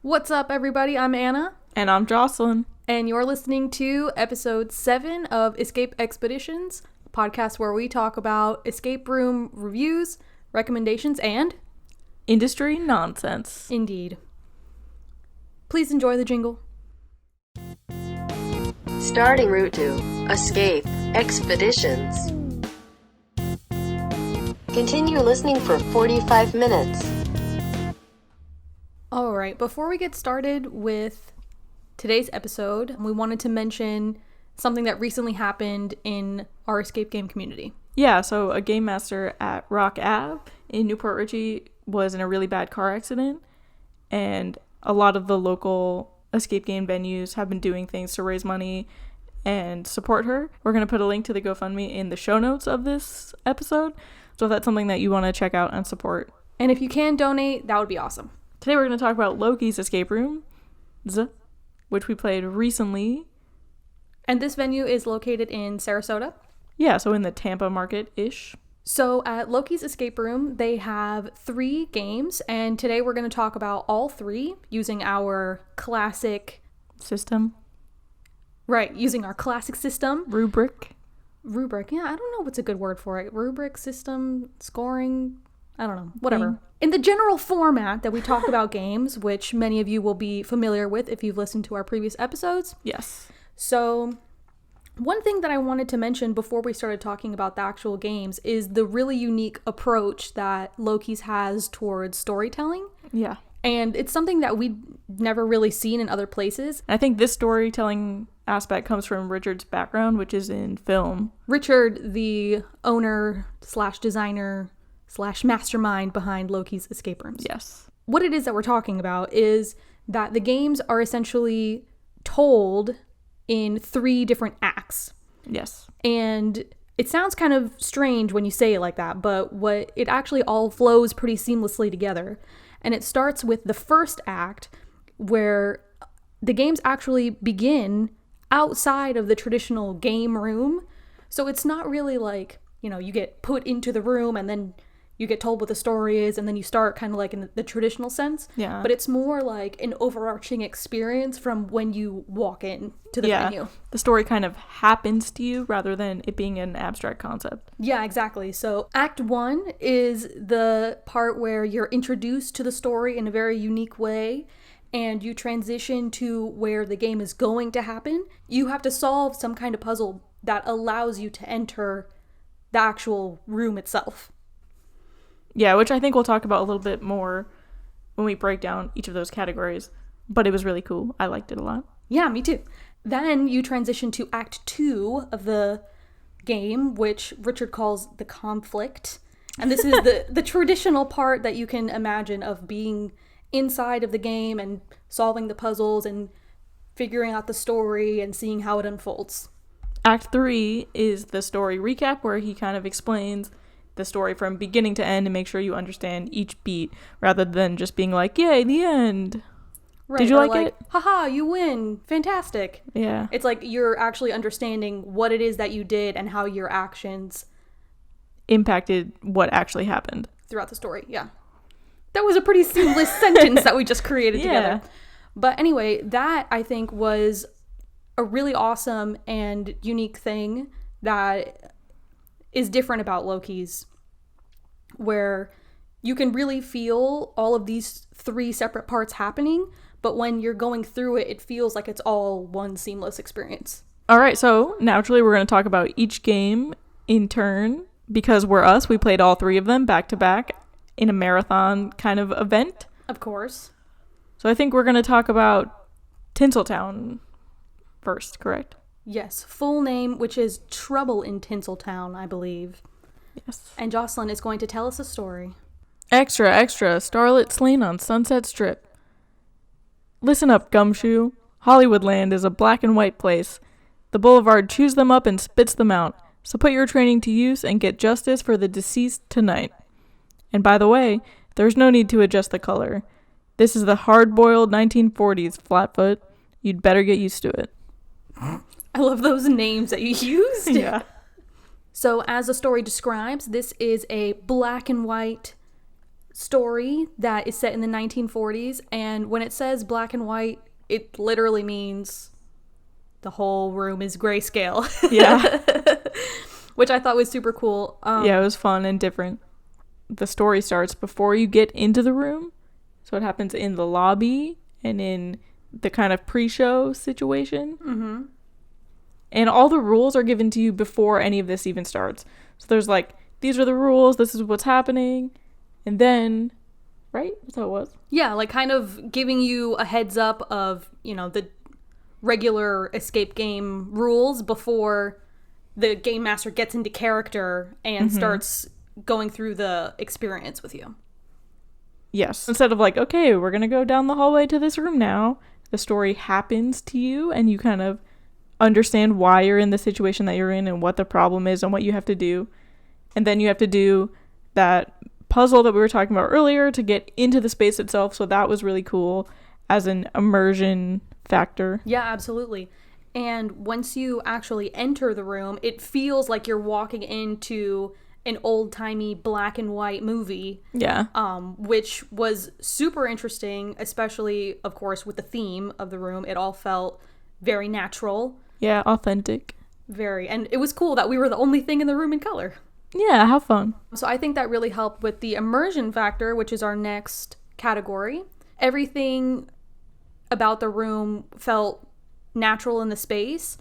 What's up, everybody? I'm Anna. And I'm Jocelyn. And you're listening to episode 7 of Escape Expeditions, a podcast where we talk about escape room reviews, recommendations, and industry nonsense. Indeed. Please enjoy the jingle. Starting route to Escape Expeditions. Continue listening for 45 minutes. Alright, before we get started with today's episode, we wanted to mention something that recently happened in our escape game community. Yeah, so a game master at Rock Ave in Newport Richey was in a really bad car accident, and a lot of the local escape game venues have been doing things to raise money and support her. We're going to put a link to the GoFundMe in the show notes of this episode, so if that's something that you want to check out and support. And if you can donate, that would be awesome. Today we're going to talk about Lokey's Escape Room, which we played recently. And this venue is located in Sarasota. Yeah, so in the Tampa market-ish. So at Lokey's Escape Room, they have 3 games, and today we're going to talk about all 3 using our classic system. Right, using our classic system. Rubric, yeah, I don't know what's a good word for it. Rubric, system, scoring, I don't know, whatever. In the general format that we talk about games, which many of you will be familiar with if you've listened to our previous episodes. Yes. So one thing that I wanted to mention before we started talking about the actual games is the really unique approach that Lokey's has towards storytelling. Yeah. And it's something that we've never really seen in other places. I think this storytelling aspect comes from Richard's background, which is in film. Richard, the owner / designer / mastermind behind Lokey's Escape Rooms. Yes. What it is that we're talking about is that the games are essentially told in 3 different acts. Yes. And it sounds kind of strange when you say it like that, but what it actually all flows pretty seamlessly together. And it starts with the first act where the games actually begin outside of the traditional game room. So it's not really like, you get put into the room and then you get told what the story is and then you start kind of like in the traditional sense. Yeah. But it's more like an overarching experience from when you walk in to the venue. The story kind of happens to you rather than it being an abstract concept. Yeah, exactly. So Act 1 is the part where you're introduced to the story in a very unique way and you transition to where the game is going to happen. You have to solve some kind of puzzle that allows you to enter the actual room itself. Yeah, which I think we'll talk about a little bit more when we break down each of those categories. But it was really cool. I liked it a lot. Yeah, me too. Then you transition to Act 2 of the game, which Richard calls the conflict. And this is the traditional part that you can imagine of being inside of the game and solving the puzzles and figuring out the story and seeing how it unfolds. Act 3 is the story recap where he kind of explains the story from beginning to end and make sure you understand each beat rather than just being like, yay, the end. Right, did you like it? Haha, you win. Fantastic. Yeah. It's like you're actually understanding what it is that you did and how your actions impacted what actually happened throughout the story. Yeah. That was a pretty seamless sentence that we just created together. But anyway, that I think was a really awesome and unique thing that is different about Lokey's, where you can really feel all of these 3 separate parts happening, but when you're going through it, it feels like it's all one seamless experience. All right, so naturally we're going to talk about each game in turn, because we're us. We played all 3 of them back to back in a marathon kind of event. Of course. So I think we're going to talk about Tinseltown first, correct? Yes, full name, which is Trouble in Tinseltown, I believe. Yes. And Jocelyn is going to tell us a story. Extra, extra, starlit slain on Sunset Strip. Listen up, Gumshoe. Hollywoodland is a black and white place. The boulevard chews them up and spits them out. So put your training to use and get justice for the deceased tonight. And by the way, there's no need to adjust the color. This is the hard-boiled 1940s, Flatfoot. You'd better get used to it. I love those names that you used. Yeah. So as the story describes, this is a black and white story that is set in the 1940s, and when it says black and white, it literally means the whole room is grayscale. Yeah. Which I thought was super cool. Yeah, it was fun and different. The story starts before you get into the room. So it happens in the lobby and in the kind of pre-show situation. Mm-hmm. And all the rules are given to you before any of this even starts. So there's like, these are the rules, this is what's happening. And then, right? That's how it was. Yeah, like kind of giving you a heads up of, you know, the regular escape game rules before the game master gets into character and starts going through the experience with you. Yes. Instead of like, okay, we're going to go down the hallway to this room now. The story happens to you and you kind of understand why you're in the situation that you're in and what the problem is and what you have to do. And then you have to do that puzzle that we were talking about earlier to get into the space itself. So that was really cool as an immersion factor. Yeah, absolutely. And once you actually enter the room, it feels like you're walking into an old-timey black and white movie. Yeah. Which was super interesting, especially, of course, with the theme of the room. It all felt very natural. Yeah, authentic. Very. And it was cool that we were the only thing in the room in color. Yeah, how fun. So I think that really helped with the immersion factor, which is our next category. Everything about the room felt natural in the space,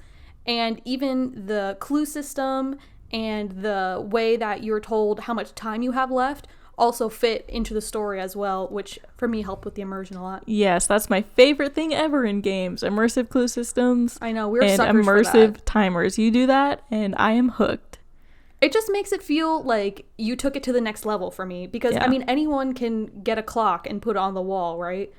and even the clue system and the way that you're told how much time you have left also fit into the story as well, which for me helped with the immersion a lot. Yes, that's my favorite thing ever in games. Immersive clue systems. I know, we're and suckers for immersive that. timers. You do that and I am hooked. It just makes it feel like you took it to the next level for me, because Yeah. I mean, anyone can get a clock and put it on the wall, right?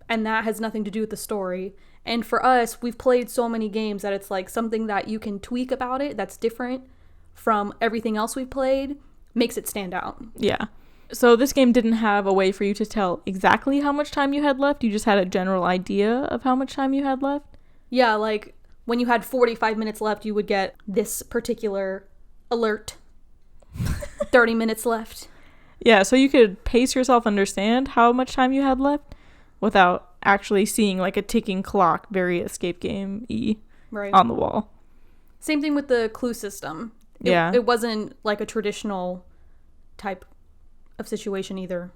And that has nothing to do with the story. And for us, we've played so many games that it's like something that you can tweak about it that's different from everything else we've played makes it stand out. Yeah. So this game didn't have a way for you to tell exactly how much time you had left. You just had a general idea of how much time you had left. Yeah, like when you had 45 minutes left, you would get this particular alert. 30 minutes left. Yeah, so you could pace yourself, understand how much time you had left without actually seeing like a ticking clock, very escape game-y, Right. on the wall. Same thing with the clue system. Yeah. It wasn't like a traditional type of situation either.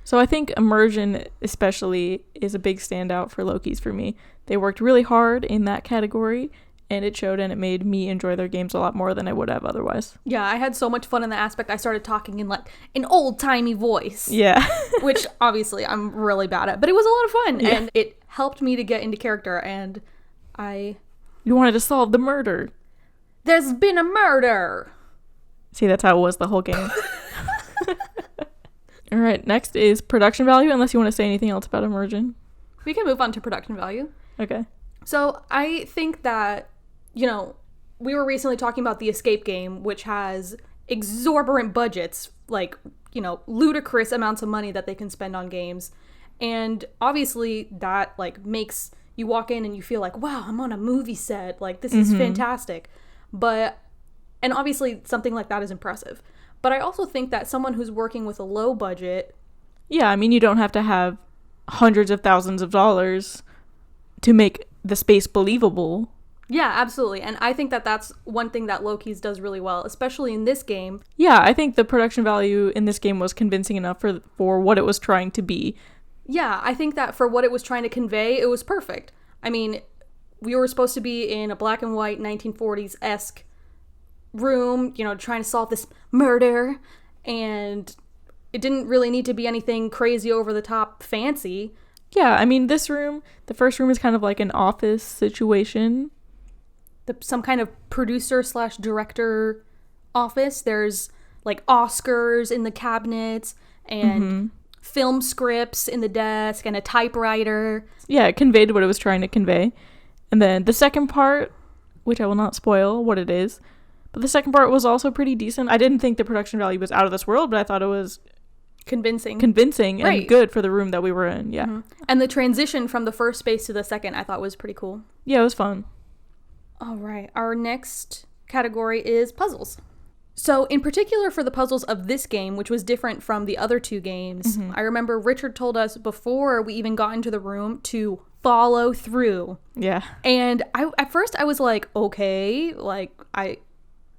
So I think immersion especially is a big standout for Lokey's for me. They worked really hard in that category, and it showed, and it made me enjoy their games a lot more than I would have otherwise. Yeah, I had so much fun in that aspect. I started talking in like an old-timey voice. Yeah. Which obviously I'm really bad at, but it was a lot of fun. Yeah. And it helped me to get into character, and You wanted to solve the murder. there's been a murder. See, that's how it was the whole game. All right, next is production value, unless you want to say anything else about immersion. We can move on to production value. Okay. So I think that, you know, we were recently talking about the Escape game, which has exorbitant budgets, like, you know, ludicrous amounts of money that they can spend on games. And obviously that like makes you walk in and you feel like, wow, I'm on a movie set. Like, this is fantastic. And obviously something like that is impressive. But I also think that someone who's working with a low budget. Yeah, I mean, you don't have to have hundreds of thousands of dollars to make the space believable. Yeah, absolutely. And I think that that's one thing that Lokey's does really well, especially in this game. Yeah, I think the production value in this game was convincing enough for what it was trying to be. Yeah, I think that for what it was trying to convey, it was perfect. I mean, we were supposed to be in a black and white 1940s-esque room, you know, trying to solve this murder, and it didn't really need to be anything crazy over the top fancy. Yeah, I mean, this room, the first room is kind of like an office situation. Some kind of producer/director office. There's like Oscars in the cabinets and film scripts in the desk and a typewriter. Yeah, it conveyed what it was trying to convey. And then the second part, which I will not spoil what it is, but the second part was also pretty decent. I didn't think the production value was out of this world, but I thought it was Convincing and Right. good for the room that we were in. Yeah. And the transition from the first space to the second I thought was pretty cool. Yeah, it was fun. All right, our next category is puzzles. So in particular for the puzzles of this game, which was different from the other two games, I remember Richard told us before we even got into the room to follow through. Yeah. And at first I was like, okay, like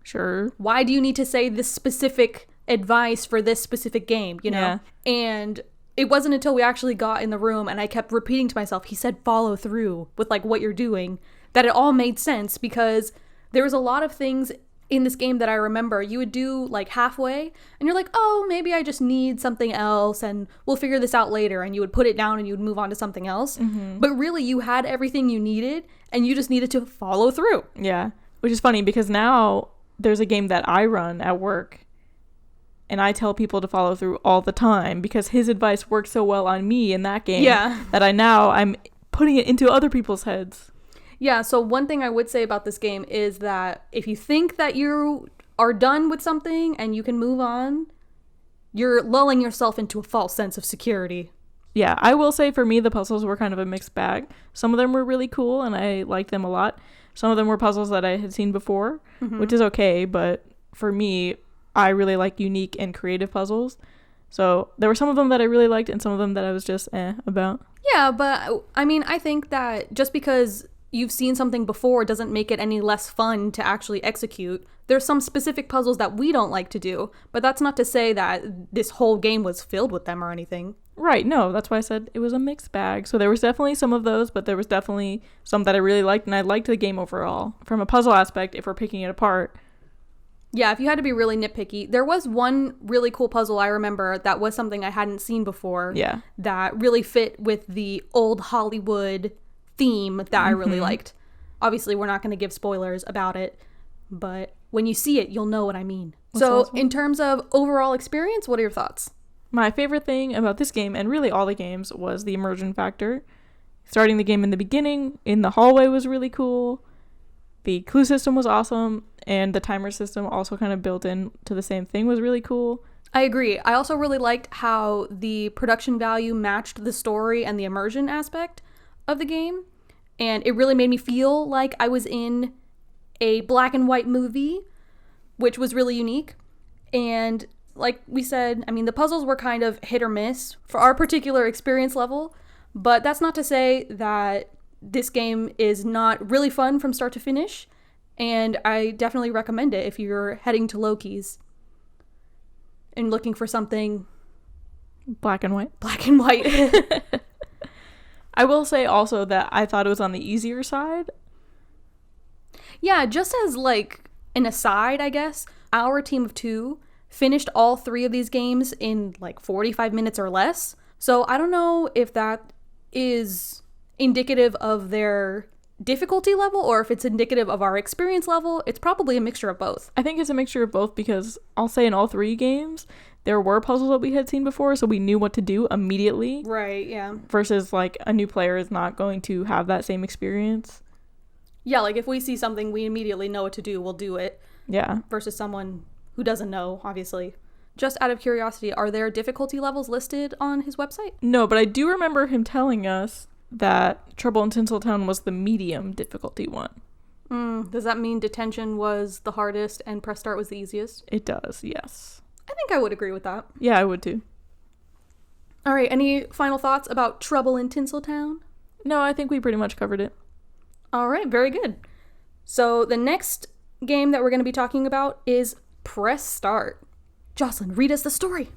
Sure. why do you need to say this specific advice for this specific game, you know? Yeah. And it wasn't until we actually got in the room and I kept repeating to myself, he said follow through with like what you're doing, that it all made sense, because there was a lot of things in this game that I remember you would do like halfway and you're like, oh, maybe I just need something else and we'll figure this out later, and you would put it down and you would move on to something else. But really you had everything you needed and you just needed to follow through. Yeah. Which is funny because now there's a game that I run at work and I tell people to follow through all the time because his advice worked so well on me in that game that I'm putting it into other people's heads. Yeah, so one thing I would say about this game is that if you think that you are done with something and you can move on, you're lulling yourself into a false sense of security. Yeah, I will say for me, the puzzles were kind of a mixed bag. Some of them were really cool and I liked them a lot. Some of them were puzzles that I had seen before, which is okay, but for me, I really like unique and creative puzzles. So there were some of them that I really liked and some of them that I was just about. Yeah, but I mean, I think that just because you've seen something before doesn't make it any less fun to actually execute. There's some specific puzzles that we don't like to do, but that's not to say that this whole game was filled with them or anything. Right, no, that's why I said it was a mixed bag. So there was definitely some of those, but there was definitely some that I really liked, and I liked the game overall. From a puzzle aspect, if we're picking it apart. Yeah, if you had to be really nitpicky, there was one really cool puzzle I remember that was something I hadn't seen before. Yeah. That really fit with the old Hollywood theme that I really liked. Obviously, we're not going to give spoilers about it, but when you see it, you'll know what I mean. So in terms of overall experience, what are your thoughts? My favorite thing about this game, and really all the games, was the immersion factor. Starting the game in the beginning, in the hallway, was really cool. The clue system was awesome, and the timer system, also kind of built in to the same thing, was really cool. I agree. I also really liked how the production value matched the story and the immersion aspect of the game, and it really made me feel like I was in a black and white movie, which was really unique. And like we said, I mean, the puzzles were kind of hit or miss for our particular experience level, but that's not to say that this game is not really fun from start to finish, and I definitely recommend it if you're heading to Lokey's and looking for something black and white. I will say also that I thought it was on the easier side. Yeah, just as like an aside, I guess, our team of 2 finished all 3 of these games in like 45 minutes or less. So I don't know if that is indicative of their difficulty level or if it's indicative of our experience level. It's probably a mixture of both. I think it's a mixture of both because I'll say in all 3 games, there were puzzles that we had seen before, so we knew what to do immediately. Right, yeah. Versus, like, a new player is not going to have that same experience. Yeah, like, if we see something, we immediately know what to do, we'll do it. Yeah. Versus someone who doesn't know, obviously. Just out of curiosity, are there difficulty levels listed on his website? No, but I do remember him telling us that Trouble in Tinseltown was the medium difficulty one. Does that mean Detention was the hardest and Press Start was the easiest? It does, yes. I think I would agree with that. Yeah, I would too. All right, any final thoughts about Trouble in Tinseltown? No, I think we pretty much covered it. All right, very good. So the next game that we're going to be talking about is Press Start. Jocelyn, read us the story.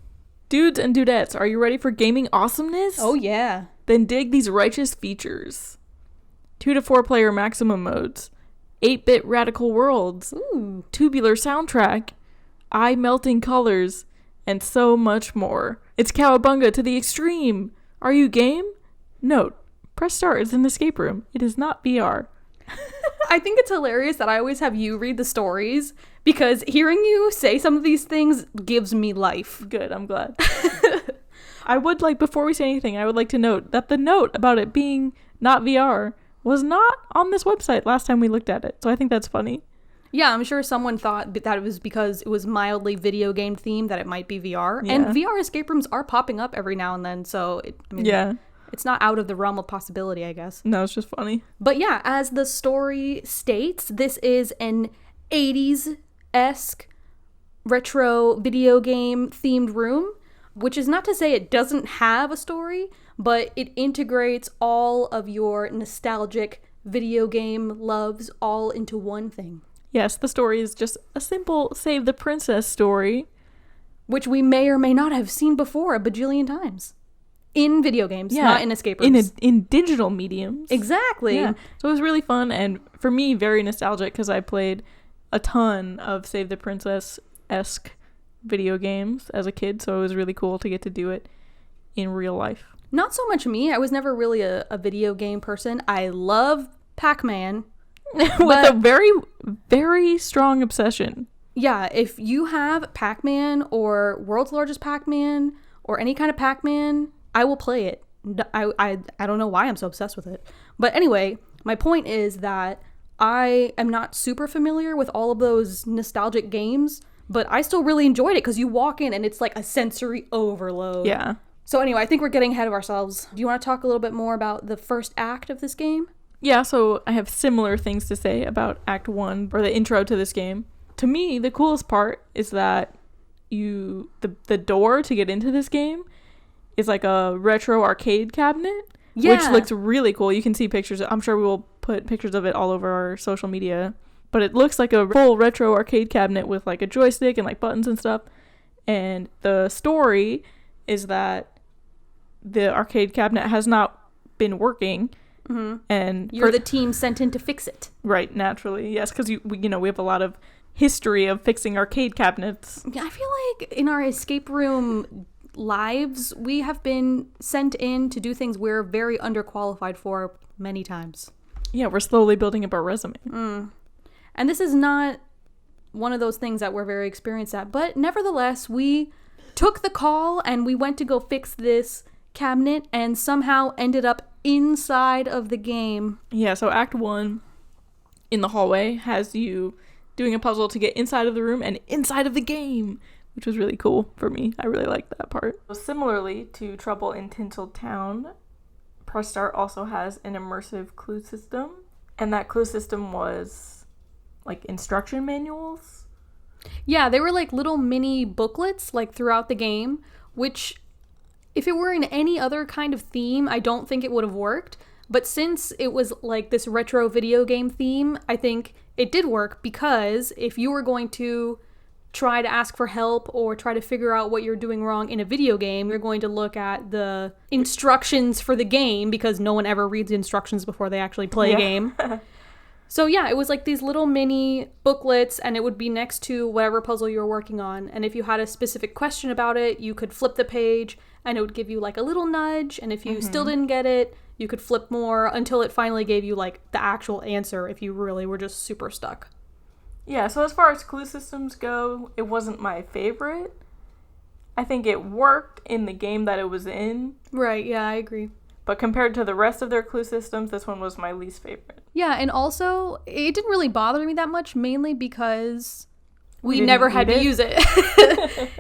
Dudes and dudettes, are you ready for gaming awesomeness? Oh, yeah. Then dig these righteous features. 2 to 4 player maximum modes. 8-bit radical worlds. Ooh. Tubular soundtrack. Eye-melting colors. And so much more. It's cowabunga to the extreme. Are you game? Note, Press Start is an escape room. It is not VR. I think it's hilarious that I always have you read the stories because hearing you say some of these things gives me life. Good, I'm glad. I would like, before we say anything, I would like to note that the note about it being not VR was not on this website last time we looked at it. So I think that's funny. Yeah, I'm sure someone thought that it was because it was mildly video game themed that it might be VR. Yeah. And VR escape rooms are popping up every now and then, so yeah. It's not out of the realm of possibility, I guess. No, it's just funny. But yeah, as the story states, this is an 80s-esque retro video game themed room, which is not to say it doesn't have a story, but it integrates all of your nostalgic video game loves all into one thing. Yes, the story is just a simple Save the Princess story, which we may or may not have seen before a bajillion times. In video games, not in escape rooms. In digital mediums. Exactly. Yeah. So it was really fun, and for me, very nostalgic, because I played a ton of Save the Princess-esque video games as a kid, so it was really cool to get to do it in real life. Not so much me. I was never really a video game person. I love Pac-Man. With a very, very strong obsession. Yeah, if you have Pac-Man or World's Largest Pac-Man or any kind of Pac-Man, I will play it. I don't know why I'm so obsessed with it. But anyway, my point is that I am not super familiar with all of those nostalgic games, but I still really enjoyed it because you walk in and it's like a sensory overload. Yeah. So anyway, I think we're getting ahead of ourselves. Do you want to talk a little bit more about the first act of this game? Yeah, so I have similar things to say about Act 1, or the intro to this game. To me, the coolest part is that the door to get into this game is like a retro arcade cabinet, which looks really cool. You can see pictures. I'm sure we will put pictures of it all over our social media. But it looks like a full retro arcade cabinet with like a joystick and like buttons and stuff. And the story is that the arcade cabinet has not been working. Mm-hmm. And you're the team sent in to fix it. Right, naturally. Yes, because we have a lot of history of fixing arcade cabinets. Yeah, I feel like in our escape room lives, we have been sent in to do things we're very underqualified for many times. Yeah, we're slowly building up our resume. And this is not one of those things that we're very experienced at, but nevertheless, we took the call and we went to go fix this cabinet and somehow ended up inside of the game. Yeah, so Act 1 in the hallway has you doing a puzzle to get inside of the room and inside of the game, which was really cool for me. I really liked that part. So similarly to Trouble in Tinseltown, Press Start also has an immersive clue system, and that clue system was like instruction manuals. Yeah, they were like little mini booklets like throughout the game, which if it were in any other kind of theme, I don't think it would have worked. But since it was like this retro video game theme, I think it did work, because if you were going to try to ask for help or try to figure out what you're doing wrong in a video game, you're going to look at the instructions for the game, because no one ever reads instructions before they actually play a game. So yeah, it was like these little mini booklets, and it would be next to whatever puzzle you were working on. And if you had a specific question about it, you could flip the page and it would give you like a little nudge. And if you still didn't get it, you could flip more until it finally gave you like the actual answer if you really were just super stuck. Yeah, so as far as clue systems go, it wasn't my favorite. I think it worked in the game that it was in. Right, yeah, I agree. But compared to the rest of their clue systems, this one was my least favorite. Yeah, and also, it didn't really bother me that much, mainly because we never had to use it.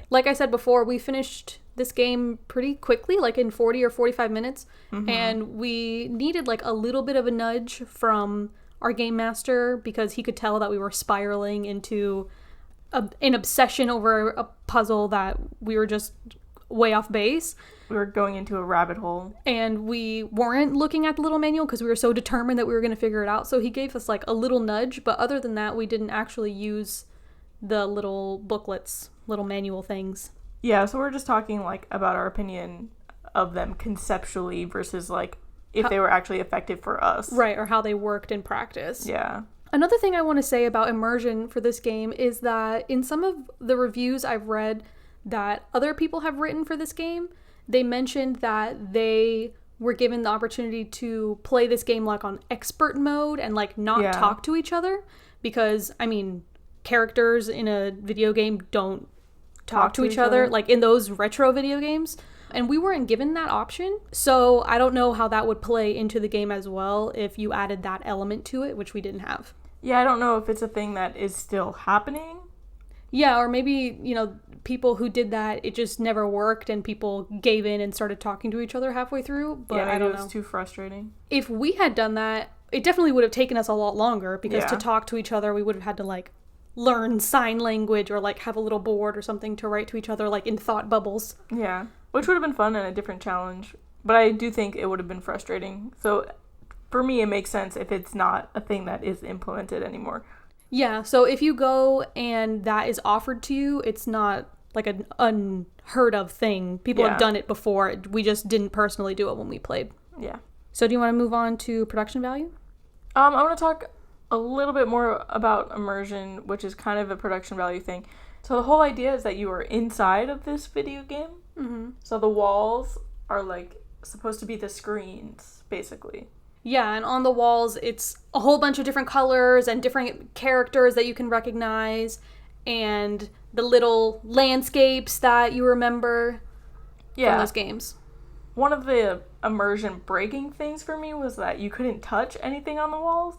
Like I said before, we finished this game pretty quickly, like in 40 or 45 minutes, and we needed like a little bit of a nudge from our game master, because he could tell that we were spiraling into an obsession over a puzzle that we were just way off base. We were going into a rabbit hole. And we weren't looking at the little manual because we were so determined that we were going to figure it out. So he gave us like a little nudge, but other than that, we didn't actually use the little booklets, little manual things. Yeah, so we're just talking like about our opinion of them conceptually versus like if they were actually effective for us. Right, or how they worked in practice. Yeah. Another thing I want to say about immersion for this game is that in some of the reviews I've read that other people have written for this game, they mentioned that they were given the opportunity to play this game like on expert mode and like not talk to each other, because I mean, characters in a video game don't talk to each other like in those retro video games. And we weren't given that option, so I don't know how that would play into the game as well if you added that element to it, which we didn't have. Yeah, I don't know if it's a thing that is still happening. Yeah, or maybe, you know, people who did that, it just never worked and people gave in and started talking to each other halfway through, but yeah, I don't know. It was too frustrating. If we had done that, it definitely would have taken us a lot longer, because to talk to each other, we would have had to like learn sign language or like have a little board or something to write to each other like in thought bubbles. Yeah, which would have been fun and a different challenge, but I do think it would have been frustrating. So for me, it makes sense if it's not a thing that is implemented anymore. Yeah, so if you go and that is offered to you, it's not like an unheard of thing. People have done it before. We just didn't personally do it when we played. Yeah. So do you want to move on to production value? I want to talk a little bit more about immersion, which is kind of a production value thing. So the whole idea is that you are inside of this video game. Mm-hmm. So the walls are like supposed to be the screens, basically. Yeah, and on the walls, it's a whole bunch of different colors and different characters that you can recognize, and the little landscapes that you remember from those games. One of the immersion breaking things for me was that you couldn't touch anything on the walls.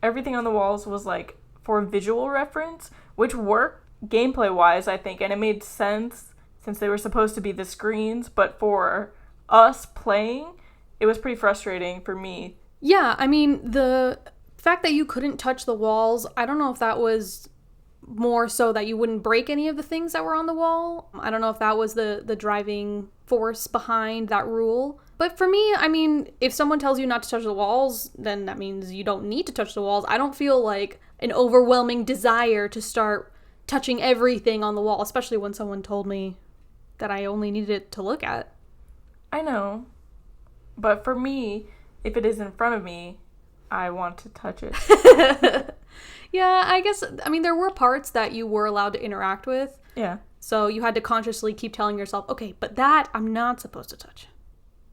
Everything on the walls was like for visual reference, which worked gameplay-wise, I think, and it made sense since they were supposed to be the screens, but for us playing, it was pretty frustrating for me. Yeah, I mean, the fact that you couldn't touch the walls, I don't know if that was more so that you wouldn't break any of the things that were on the wall. I don't know if that was the driving force behind that rule. But for me, I mean, if someone tells you not to touch the walls, then that means you don't need to touch the walls. I don't feel like an overwhelming desire to start touching everything on the wall, especially when someone told me that I only needed to look at. I know. But for me, if it is in front of me, I want to touch it. Yeah, I guess, I mean, there were parts that you were allowed to interact with. Yeah. So you had to consciously keep telling yourself, okay, but that I'm not supposed to touch.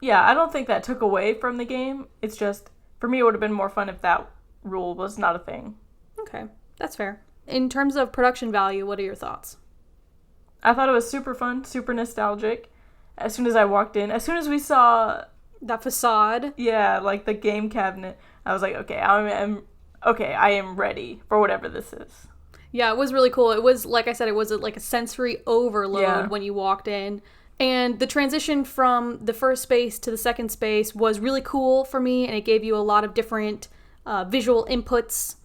Yeah, I don't think that took away from the game. It's just, for me, it would have been more fun if that rule was not a thing. Okay, that's fair. In terms of production value, what are your thoughts? I thought it was super fun, super nostalgic. As soon as I walked in, as soon as we saw that facade. Yeah, like the game cabinet. I was like, okay, I am ready for whatever this is. Yeah, it was really cool. It was, like I said, it was like a sensory overload when you walked in. And the transition from the first space to the second space was really cool for me, and it gave you a lot of different visual inputs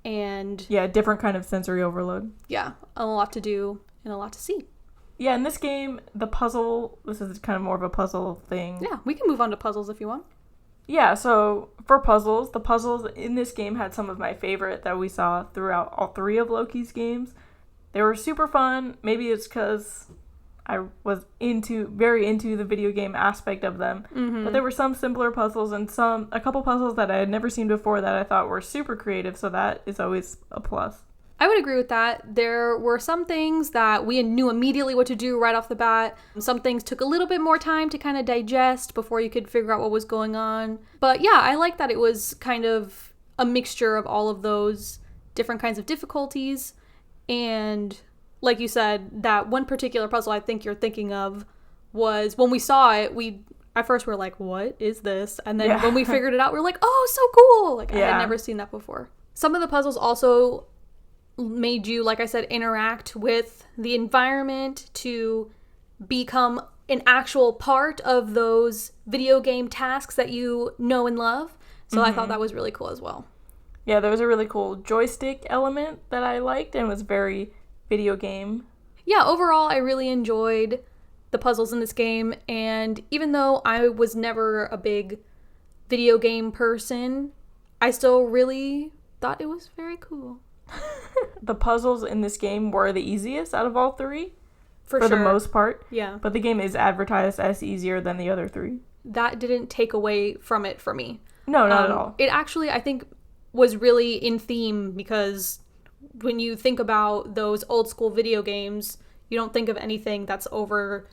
and... Yeah, different kind of sensory overload. Yeah, a lot to do and a lot to see. Yeah, in this game, the puzzle, this is kind of more of a puzzle thing. Yeah, we can move on to puzzles if you want. Yeah, so for puzzles, the puzzles in this game had some of my favorite that we saw throughout all three of Lokey's games. They were super fun. Maybe it's because I was very into the video game aspect of them. Mm-hmm. But there were some simpler puzzles and a couple puzzles that I had never seen before that I thought were super creative, so that is always a plus. I would agree with that. There were some things that we knew immediately what to do right off the bat. Some things took a little bit more time to kind of digest before you could figure out what was going on. But yeah, I like that it was kind of a mixture of all of those different kinds of difficulties. And like you said, that one particular puzzle I think you're thinking of was when we saw it, at first we were like, what is this? And then when we figured it out, we were like, oh, so cool. Like I had never seen that before. Some of the puzzles also made you, like I said, interact with the environment to become an actual part of those video game tasks that you know and love. So I thought that was really cool as well. Yeah, there was a really cool joystick element that I liked and was very video game. Yeah, overall, I really enjoyed the puzzles in this game. And even though I was never a big video game person, I still really thought it was very cool. The puzzles in this game were the easiest out of all three. For sure. The most part. Yeah. But the game is advertised as easier than the other three. That didn't take away from it for me. No, not at all. It actually, I think, was really in theme because when you think about those old school video games, you don't think of anything that's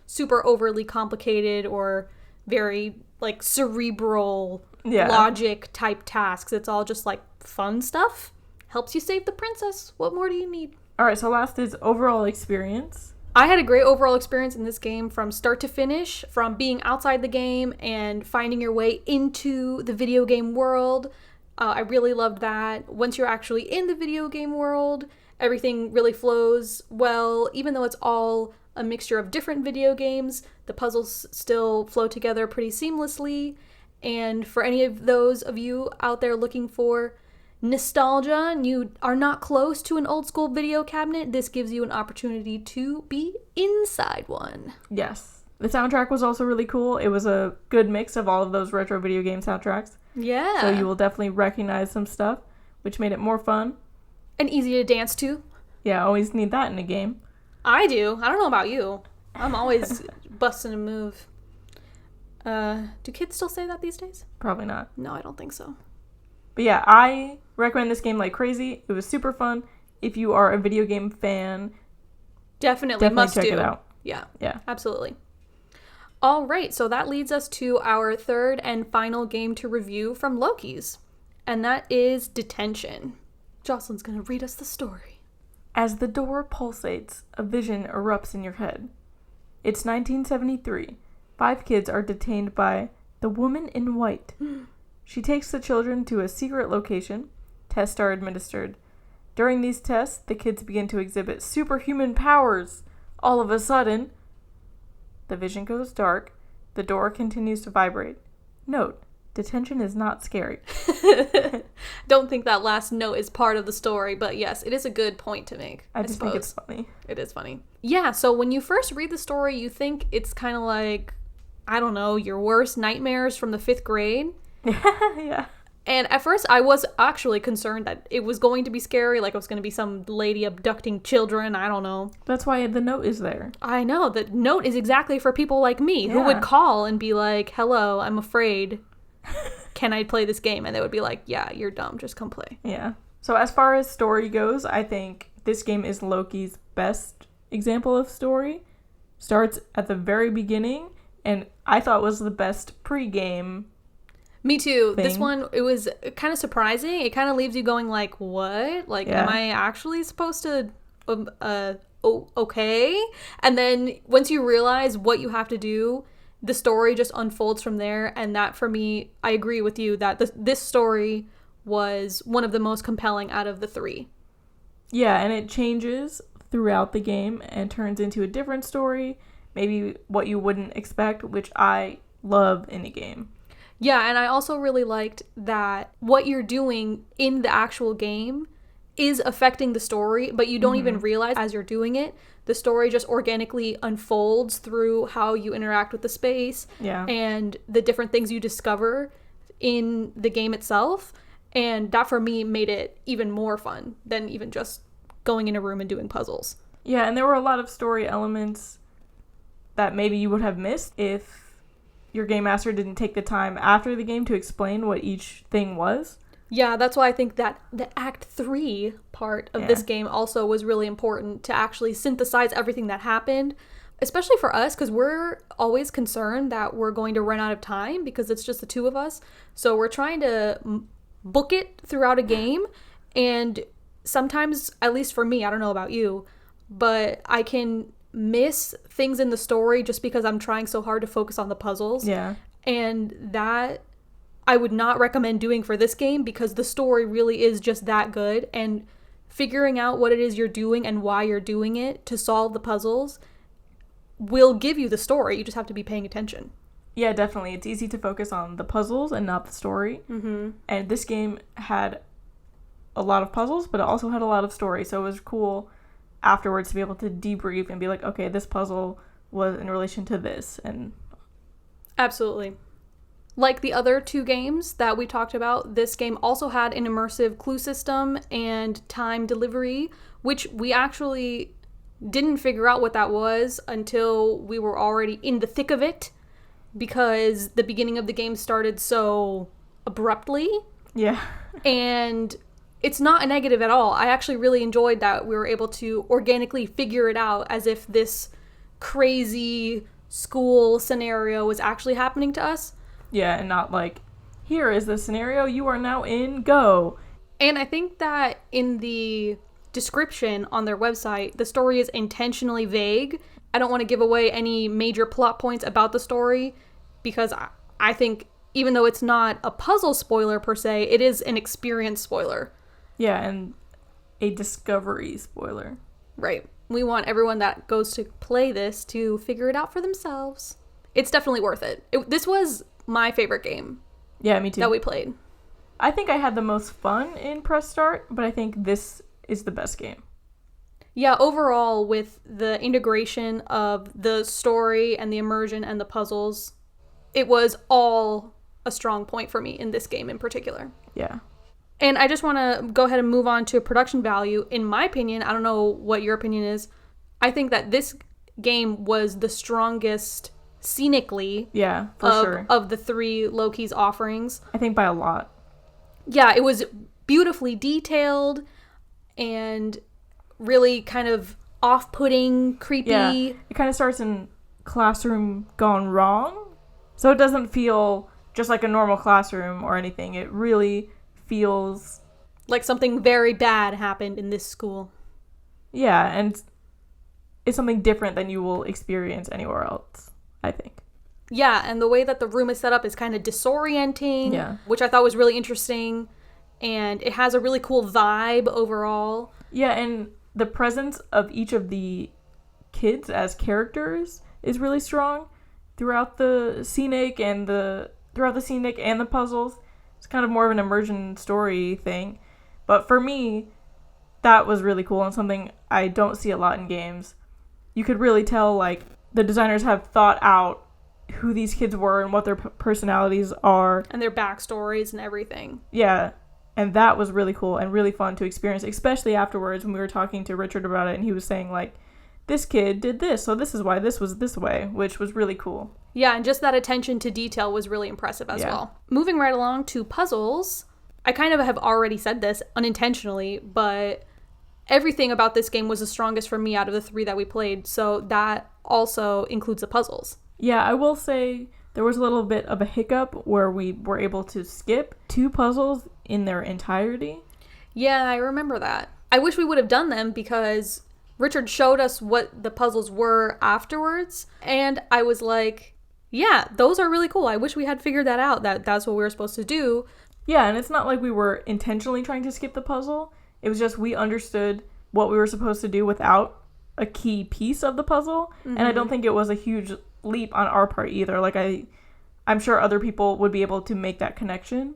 super overly complicated or very like cerebral logic type tasks. It's all just like fun stuff. Helps you save the princess. What more do you need? All right, so last is overall experience. I had a great overall experience in this game from start to finish, from being outside the game and finding your way into the video game world. I really loved that. Once you're actually in the video game world, everything really flows well. Even though it's all a mixture of different video games, the puzzles still flow together pretty seamlessly. And for any of those of you out there looking for nostalgia and you are not close to an old school video cabinet, this gives you an opportunity to be inside one. Yes. The soundtrack was also really cool. It was a good mix of all of those retro video game soundtracks. Yeah. So you will definitely recognize some stuff, which made it more fun. And easy to dance to. Yeah, always need that in a game. I do. I don't know about you. I'm always busting a move. Do kids still say that these days? Probably not. No, I don't think so. But yeah, I recommend this game like crazy. It was super fun. If you are a video game fan, definitely must check do. it out. Yeah. Yeah. Absolutely. All right, so that leads us to our third and final game to review from Lokey's, and that is Detention. Jocelyn's going to read us the story. As the door pulsates, a vision erupts in your head. It's 1973. 5 kids are detained by the Woman in White. She takes the children to a secret location. Tests are administered. During these tests, the kids begin to exhibit superhuman powers. All of a sudden, the vision goes dark. The door continues to vibrate. Note, detention is not scary. Don't think that last note is part of the story, but yes, it is a good point to make. I just think it's funny. It is funny. Yeah, so when you first read the story, you think it's kind of like, I don't know, your worst nightmares from the 5th grade. Yeah. And at first, I was actually concerned that it was going to be scary, like it was going to be some lady abducting children, I don't know. That's why the note is there. I know, the note is exactly for people like me, who would call and be like, hello, I'm afraid. Can I play this game? And they would be like, yeah, you're dumb, just come play. Yeah. So as far as story goes, I think this game is Lokey's best example of story. Starts at the very beginning, and I thought was the best pre-game. Me too. Thing. This one, it was kind of surprising. It kind of leaves you going like, what? Like, am I actually supposed to, okay? And then once you realize what you have to do, the story just unfolds from there. And that, for me, I agree with you that this story was one of the most compelling out of the 3. Yeah, and it changes throughout the game and turns into a different story. Maybe what you wouldn't expect, which I love in a game. Yeah, and I also really liked that what you're doing in the actual game is affecting the story, but you don't even realize as you're doing it. The story just organically unfolds through how you interact with the space and the different things you discover in the game itself. And that, for me, made it even more fun than even just going in a room and doing puzzles. Yeah, and there were a lot of story elements that maybe you would have missed if your game master didn't take the time after the game to explain what each thing was. Yeah, that's why I think that the Act 3 part of this game also was really important to actually synthesize everything that happened, especially for us, because we're always concerned that we're going to run out of time because it's just the 2 of us. So we're trying to book it throughout a game, and sometimes, at least for me, I don't know about you, but I can miss things in the story just because I'm trying so hard to focus on the puzzles. Yeah. And that I would not recommend doing for this game because the story really is just that good, and figuring out what it is you're doing and why you're doing it to solve the puzzles will give you the story. You just have to be paying attention. Yeah, definitely. It's easy to focus on the puzzles and not the story. Mm-hmm. And this game had a lot of puzzles, but it also had a lot of story. So it was cool afterwards to be able to debrief and be like, okay, this puzzle was in relation to this. And absolutely. Like the other 2 games that we talked about, this game also had an immersive clue system and time delivery, which we actually didn't figure out what that was until we were already in the thick of it, because the beginning of the game started so abruptly. Yeah. And it's not a negative at all. I actually really enjoyed that we were able to organically figure it out as if this crazy school scenario was actually happening to us. Yeah, and not like, here is the scenario you are now in, go. And I think that in the description on their website, the story is intentionally vague. I don't want to give away any major plot points about the story because I think even though it's not a puzzle spoiler per se, it is an experience spoiler. Yeah, and a discovery spoiler. Right. We want everyone that goes to play this to figure it out for themselves. It's definitely worth it. This was my favorite game. Yeah, me too. That we played. I think I had the most fun in Press Start, but I think this is the best game. Yeah, overall, with the integration of the story and the immersion and the puzzles, it was all a strong point for me in this game in particular. Yeah. And I just want to go ahead and move on to production value. In my opinion, I don't know what your opinion is, I think that this game was the strongest scenically sure. of the three Lokey's offerings. I think by a lot. Yeah, it was beautifully detailed and really kind of off-putting, creepy. Yeah, it kind of starts in classroom gone wrong. So it doesn't feel just like a normal classroom or anything. It really feels like something very bad happened in this school. Yeah, and it's something different than you will experience anywhere else, I think. Yeah, and the way that the room is set up is kind of disorienting, which I thought was really interesting. And it has a really cool vibe overall. Yeah, and the presence of each of the kids as characters is really strong throughout the scenic and the puzzles. It's kind of more of an immersion story thing. But for me, that was really cool and something I don't see a lot in games. You could really tell, like, the designers have thought out who these kids were and what their personalities are. And their backstories and everything. Yeah. And that was really cool and really fun to experience, especially afterwards when we were talking to Richard about it and he was saying, like, this kid did this, so this is why this was this way, which was really cool. Yeah, and just that attention to detail was really impressive as well. Moving right along to puzzles, I kind of have already said this unintentionally, but everything about this game was the strongest for me out of the three that we played, so that also includes the puzzles. Yeah, I will say there was a little bit of a hiccup where we were able to skip 2 puzzles in their entirety. Yeah, I remember that. I wish we would have done them because Richard showed us what the puzzles were afterwards, and I was like, yeah, those are really cool. I wish we had figured that out, that's what we were supposed to do. Yeah, and it's not like we were intentionally trying to skip the puzzle. It was just we understood what we were supposed to do without a key piece of the puzzle, and I don't think it was a huge leap on our part either. Like, I'm sure other people would be able to make that connection.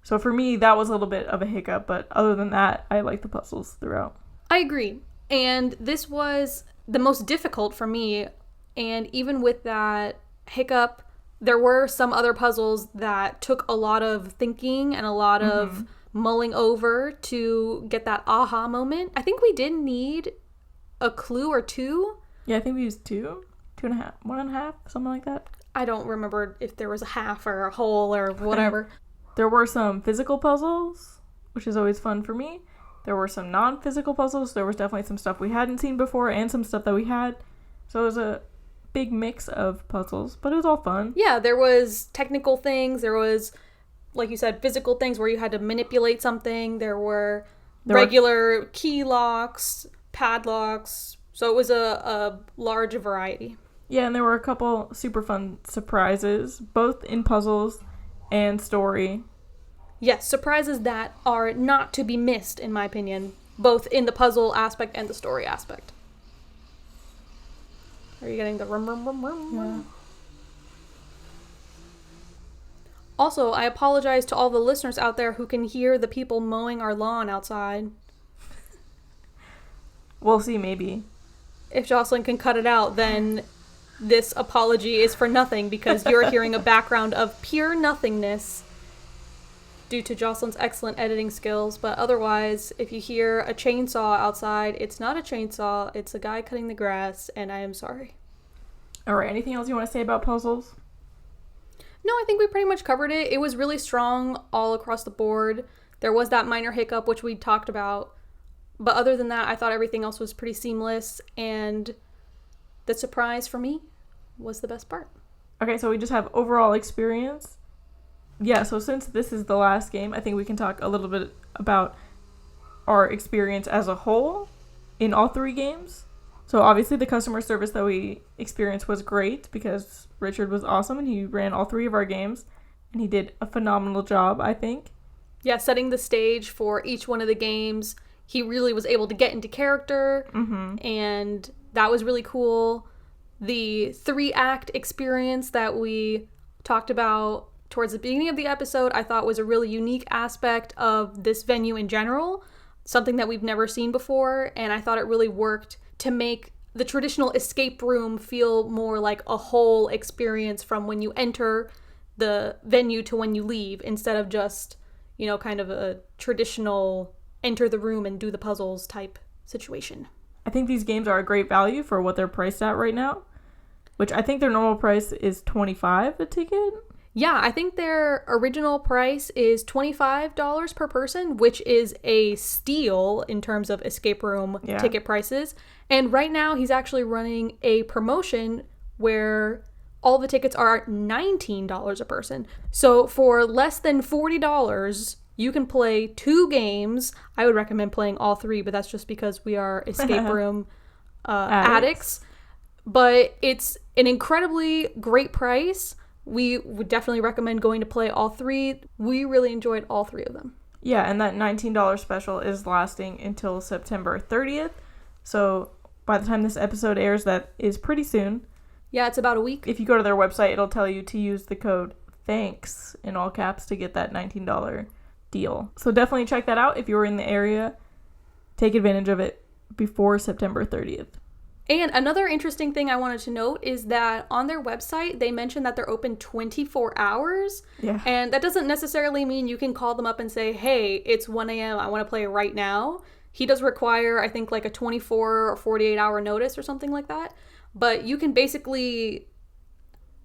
So for me, that was a little bit of a hiccup, but other than that, I like the puzzles throughout. I agree. And this was the most difficult for me. And even with that hiccup, there were some other puzzles that took a lot of thinking and a lot of mulling over to get that aha moment. I think we did need a clue or 2. Yeah, I think we used 2, 2.5, 1.5, something like that. I don't remember if there was a half or a whole or whatever. There were some physical puzzles, which is always fun for me. There were some non-physical puzzles. There was definitely some stuff we hadn't seen before and some stuff that we had. So it was a big mix of puzzles, but it was all fun. Yeah, there was technical things. There was, like you said, physical things where you had to manipulate something. There were regular key locks, padlocks. So it was a large variety. Yeah, and there were a couple super fun surprises, both in puzzles and story. Yes, surprises that are not to be missed, in my opinion, both in the puzzle aspect and the story aspect. Are you getting the rum, rum, rum, rum? Yeah. Also, I apologize to all the listeners out there who can hear the people mowing our lawn outside. We'll see, maybe. If Jocelyn can cut it out, then this apology is for nothing because you're hearing a background of pure nothingness due to Jocelyn's excellent editing skills. But otherwise, if you hear a chainsaw outside, it's not a chainsaw, it's a guy cutting the grass, and I am sorry. Alright, anything else you want to say about puzzles? No, I think we pretty much covered it. It was really strong all across the board. There was that minor hiccup, which we talked about. But other than that, I thought everything else was pretty seamless, and the surprise for me was the best part. Okay, so we just have overall experience. Yeah, so since this is the last game, I think we can talk a little bit about our experience as a whole in all 3 games. So obviously the customer service that we experienced was great because Richard was awesome and he ran all 3 of our games and he did a phenomenal job, I think. Yeah, setting the stage for each one of the games. He really was able to get into character, and that was really cool. The 3-act experience that we talked about towards the beginning of the episode, I thought was a really unique aspect of this venue in general, something that we've never seen before, and I thought it really worked to make the traditional escape room feel more like a whole experience from when you enter the venue to when you leave, instead of just, you know, kind of a traditional enter the room and do the puzzles type situation. I think these games are a great value for what they're priced at right now, which I think their normal price is $25 a ticket. Yeah, I think their original price is $25 per person, which is a steal in terms of escape room ticket prices. And right now he's actually running a promotion where all the tickets are $19 a person. So for less than $40, you can play 2 games. I would recommend playing all 3, but that's just because we are escape room addicts. But it's an incredibly great price. We would definitely recommend going to play all 3. We really enjoyed all 3 of them. Yeah, and that $19 special is lasting until September 30th. So by the time this episode airs, that is pretty soon. Yeah, it's about a week. If you go to their website, it'll tell you to use the code THANKS in all caps to get that $19 deal. So definitely check that out if you're in the area. Take advantage of it before September 30th. And another interesting thing I wanted to note is that on their website, they mentioned that they're open 24 hours. Yeah. And that doesn't necessarily mean you can call them up and say, hey, it's 1 a.m. I want to play right now. He does require, I think, like a 24 or 48 hour notice or something like that. But you can basically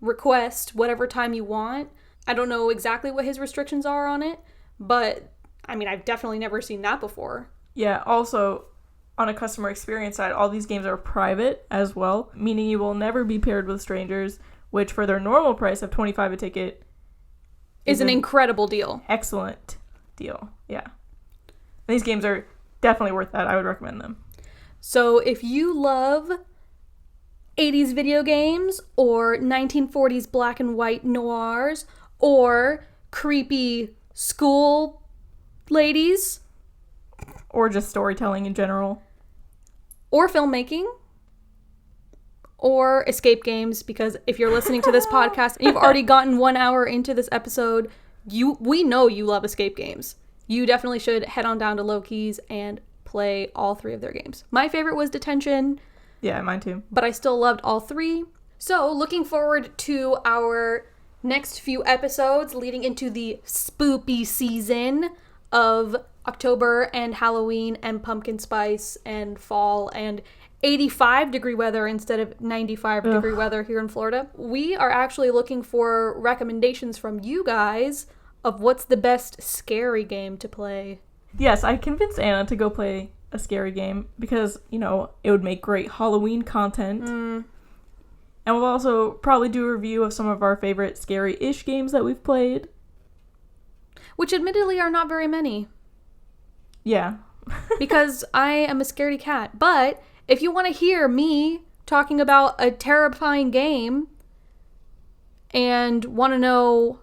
request whatever time you want. I don't know exactly what his restrictions are on it, but I mean, I've definitely never seen that before. Yeah, also, on a customer experience side, all these games are private as well, meaning you will never be paired with strangers, which for their normal price of $25 a ticket is an incredible deal. Excellent deal. Yeah. These games are definitely worth that. I would recommend them. So if you love 80s video games or 1940s black and white noirs or creepy school ladies, or just storytelling in general, or filmmaking, or escape games, because if you're listening to this podcast and you've already gotten 1 hour into this episode, we know you love escape games. You definitely should head on down to Lokey's and play all 3 of their games. My favorite was Detention. Yeah, mine too. But I still loved all 3. So looking forward to our next few episodes leading into the spoopy season of October and Halloween and pumpkin spice and fall and 85-degree weather instead of 95-degree weather here in Florida. We are actually looking for recommendations from you guys of what's the best scary game to play. Yes, I convinced Anna to go play a scary game because, you know, it would make great Halloween content. And we'll also probably do a review of some of our favorite scary-ish games that we've played. Which admittedly are not very many. Yeah. Because I am a scaredy cat. But if you want to hear me talking about a terrifying game and want to know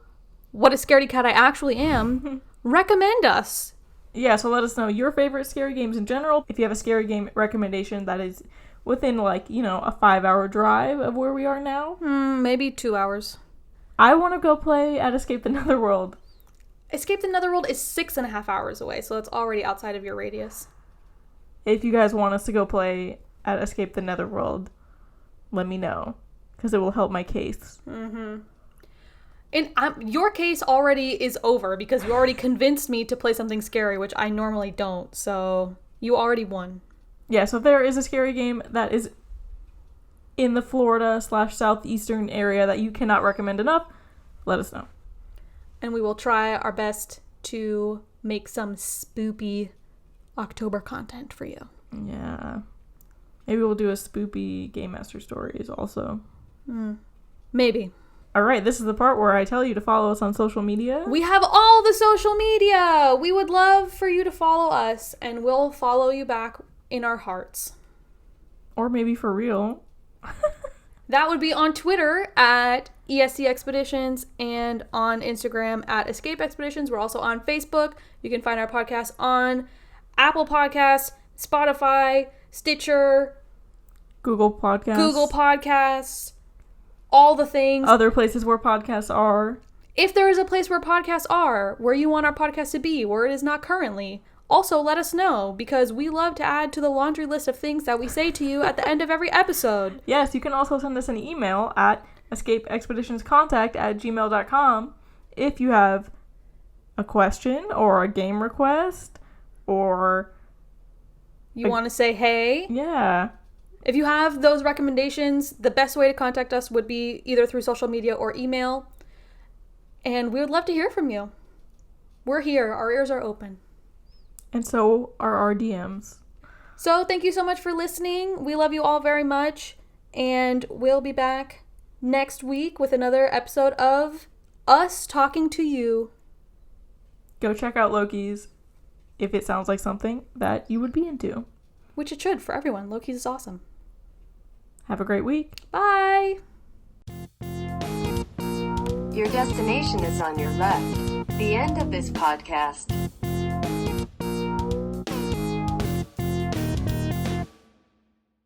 what a scaredy cat I actually am, recommend us. Yeah, so let us know your favorite scary games in general. If you have a scary game recommendation that is within, like, you know, a 5-hour drive of where we are now. Maybe 2 hours. I want to go play at Escape the Netherworld. Escape the Netherworld is 6.5 hours away, so it's already outside of your radius. If you guys want us to go play at Escape the Netherworld, let me know, because it will help my case. And your case already is over because you already convinced me to play something scary, which I normally don't, so you already won. Yeah, so if there is a scary game that is in the Florida/southeastern area that you cannot recommend enough, let us know. And we will try our best to make some spoopy October content for you. Yeah. Maybe we'll do a spoopy Game Master Stories also. Maybe. All right, this is the part where I tell you to follow us on social media. We have all the social media. We would love for you to follow us, and we'll follow you back in our hearts. Or maybe for real. That would be on Twitter at ESC Expeditions and on Instagram at Escape Expeditions. We're also on Facebook. You can find our podcast on Apple Podcasts, Spotify, Stitcher, Google Podcasts. all the things. Other places where podcasts are. If there is a place where podcasts are, where you want our podcast to be, where it is not currently, also let us know, because we love to add to the laundry list of things that we say to you at the end of every episode. Yes, you can also send us an email at escapeexpeditionscontact@gmail.com if you have a question or a game request or... You want to say hey? Yeah. If you have those recommendations, the best way to contact us would be either through social media or email. And we would love to hear from you. We're here. Our ears are open. And so are our DMs. So thank you so much for listening. We love you all very much. And we'll be back next week with another episode of us talking to you. Go check out Lokey's if it sounds like something that you would be into. Which it should for everyone. Lokey's is awesome. Have a great week. Bye. Your destination is on your left. The end of this podcast.